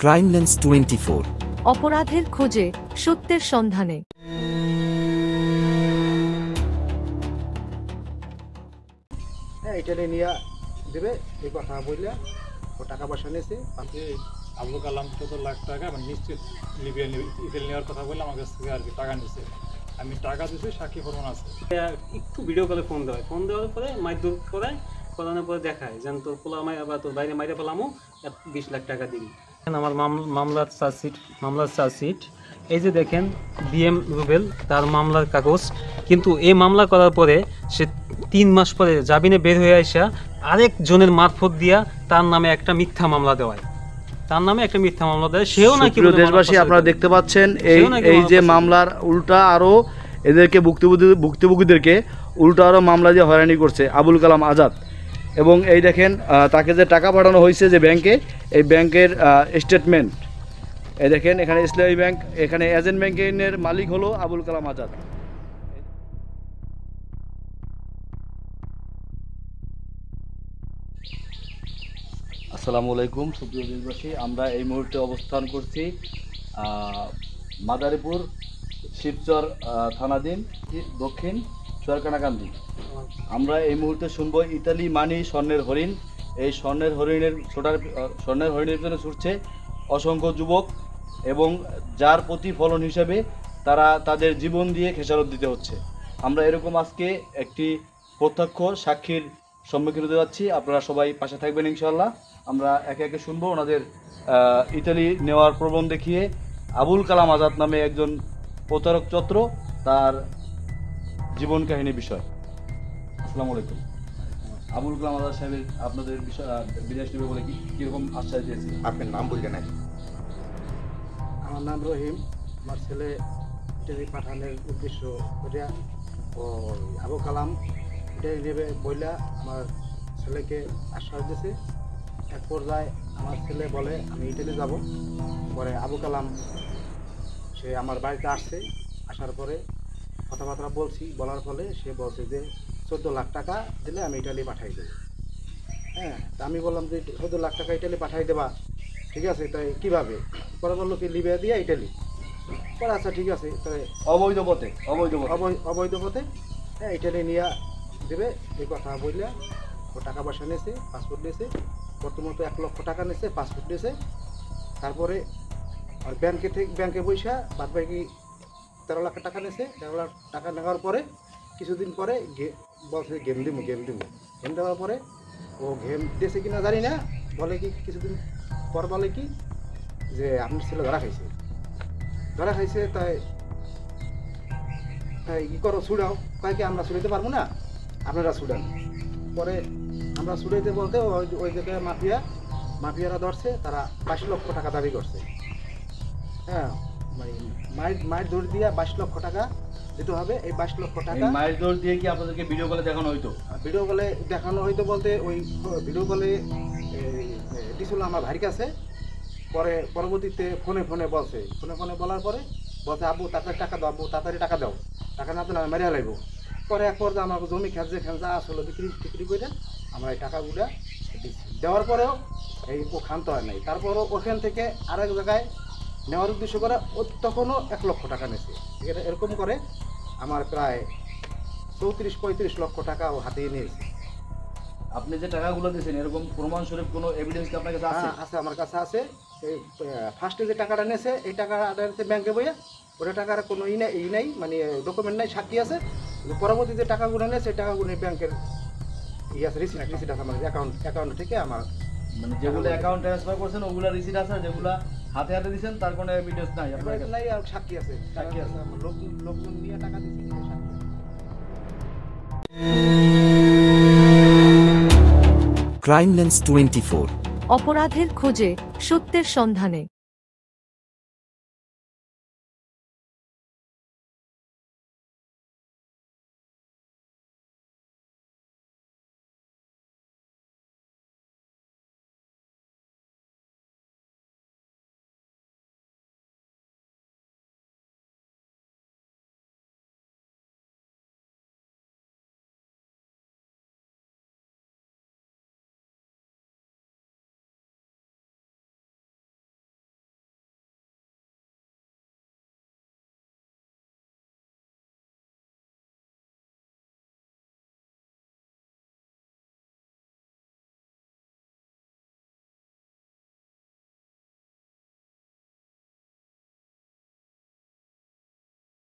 ক্রাইমলেন্স 24 অপরাধের খোঁজে সত্যের সন্ধানে। হ্যাঁ, এটা নিয়ে দেবে এই কথা বললে ও টাকা পয়সা নিয়েছে। আবুল কালাম 14 লাখ টাকা মানে নিশ্চিত লিবিয়া ইতালি নেওয়ার কথা বললে আমার কাছ থেকে আর কি টাকা নিচ্ছে। আমি টাকা দিচ্ছি, সাক্ষী প্রমাণ আছে। একটু ভিডিও কলে ফোন দেওয়ার পরে মাইদুর করায় করানোর পরে দেখায় যেন তোর পোলা বা তোর বাইরে মাইরে পেলামও 20 লাখ টাকা দিবি। আমার মামলার চার্জশিট এই যে দেখেন বিএম রুবেল তার মামলার কাগজ, কিন্তু এই মামলা করার পরে সে 3 মাস পরে জামিনে বের হয়ে আসা আরেকজনের মারফত দিয়া তার নামে একটা মিথ্যা মামলা দেওয়ায় সেও নাকি। প্রিয় দেশবাসী, আপনারা দেখতে পাচ্ছেন এই যে মামলার উল্টা আরো এদেরকে ভুক্তভোগীদেরকে উল্টা আরো মামলা দিয়ে হয়রানি করছে আবুল কালাম আজাদ। এবং এই দেখেন তাকে যে টাকা পাঠানো হয়েছে যে ব্যাংকে, এই ব্যাংকের স্টেটমেন্ট এই দেখেন। এখানে ইসলামী ব্যাংক, এখানে এজেন্ট ব্যাংকের মালিক হলো আবুল কালাম আজাদ। আসসালামু আলাইকুম সুপ্রিয় দেশবাসী, আমরা এই মুহূর্তে অবস্থান করছি মাদারীপুর শিবচর থানাধীন দক্ষিণ চরকানাকান্দি। আমরা এই মুহূর্তে শুনবো ইতালি মানি স্বর্ণের হরিণ। এই স্বর্ণের হরিণের জন্য ছুটছে অসংখ্য যুবক এবং যার প্রতিফলন হিসেবে তারা তাদের জীবন দিয়ে খেসারত দিতে হচ্ছে। আমরা এরকম আজকে একটি প্রত্যক্ষ সাক্ষীর সম্মুখীন হতে যাচ্ছি। আপনারা সবাই পাশে থাকবেন ইনশাআল্লাহ। আমরা একে একে শুনবো ওনাদের ইতালি নেওয়ার প্রবণ দেখিয়ে আবুল কালাম আজাদ নামে একজন প্রতারক চক্র তার জীবন কাহিনী বিষয়। আসসালামু আলাইকুম। আবুল কালাম আজাদ সাহেবের আপনাদের বিষয় বিদেশ নেবে বলে কীরকম আশ্বাস দিয়েছে? আপনার নাম বললেন না? আমার নাম রহিম। আমার ছেলে ইটালি পাঠানোর উদ্দেশ্য করিয়া ও আবু কালাম এটাই নেবে বইলা আমার ছেলেকে আশ্বাস দিয়েছে। এক পর্যায়ে আমার ছেলে বলে আমি ইটালি যাব। পরে আবু কালাম সে আমার বাড়িতে আসছে। আসার পরে কথাবার্তা বলার ফলে সে বলছে যে 14 লাখ টাকা দিলে আমি ইটালি পাঠাই দেবো। হ্যাঁ, তা আমি বললাম যে 14 লাখ টাকা ইটালি পাঠাই দেবা, ঠিক আছে, তাই কীভাবে? পরে বললো কি লিবিয়া দিয়া ইটালি। পরে আচ্ছা ঠিক আছে, তাই অবৈধ পথে হ্যাঁ ইটালি নিয়ে দেবে এই কথা বললে ও টাকা পয়সা নিয়েছে, পাসপোর্ট নিয়েছে। প্রথমত 1 লক্ষ টাকা নিয়েছে, পাসপোর্ট নিয়েছে। তারপরে আর ব্যাংকে পয়সা বাদ বাকি 13 লাখ টাকা নিয়েছে। 13 লাখ টাকা নেওয়ার পরে কিছুদিন পরে বলছে গেম দেওয়ার পরে ও গেম দিয়েছে কিনা জানি না, বলে কি কিছুদিন পর বলে কি যে আপনার ছেলে ধরা খাইছে তাই ই করো, ছুড়াও। তাই কি আমরা ছুড়াইতে পারবো না, আপনারা ছুড়ান। পরে আমরা ছুড়াইতে বলতে ওই জায়গায় মাফিয়ারা ধরছে, তারা 22 লক্ষ টাকা দাবি করছে। হ্যাঁ, মানে মায়ের দৌড় দিয়ে 22 লক্ষ টাকা দিতে হবে। এই 22 লক্ষ টাকা মায়ের দৌড় দিয়ে কি আপনাদেরকে ভিডিও কলে দেখানো হইতো? ভিডিও কলে দেখানো হইতো বলতে ওই ভিডিও কলে দিছিল আমার ভাইয়ের কাছে। পরে পরবর্তীতে ফোনে বলার পরে বলছে আব্বু তাড়াতাড়ি টাকা দাও, টাকা না দিলে আমি মেরে লাগব। পরে এক পর্যায়ে আমার জমি খেঁজা আসলে বিক্রি করে আমরা এই টাকাগুলো দিচ্ছি। দেওয়ার পরেও এই ও ক্ষান্ত হয় নাই। তারপরও ওখান থেকে আরেক জায়গায় নেওয়ার উদ্দেশ্য করে ও তখনও 1 লক্ষ টাকা নিয়েছে। এরকম করে আমার প্রায় 34-35 লক্ষ টাকা ও হাতিয়ে নিয়েছে। আপনি যে টাকাগুলো দিয়েছেন এরকম প্রমাণস্বরূপ কোনো এভিডেন্স কি আপনার কাছে আছে? আছে, আমার কাছে আছে। এই ফার্স্টে যে টাকাটা নিয়েছে এই টাকাটা নিয়েছে ব্যাংকে বইয়ে, ওটা টাকার কোনো ই নাই, মানে ডকুমেন্ট নাই, সাক্ষী আছে। পরবর্তী যে টাকাগুলো নিয়েছে সেই টাকাগুলো ব্যাংকের আছে, রিসিট আছে আমার অ্যাকাউন্ট থেকে। আমার মানে যেগুলো অ্যাকাউন্ট ট্রান্সফার করছেন ওগুলো রিসিট আছে, যেগুলো হাতে দিয়েছেন তার কোনো এভিডেন্স নাই আপনার কাছে? নাই, আর সাক্ষী আছে। আমার লোকজন নিয়ে টাকা দিচ্ছি, সাক্ষী আছে। ক্রাইমলেন্স 24 অপরাধের খোঁজে সত্যের সন্ধানে।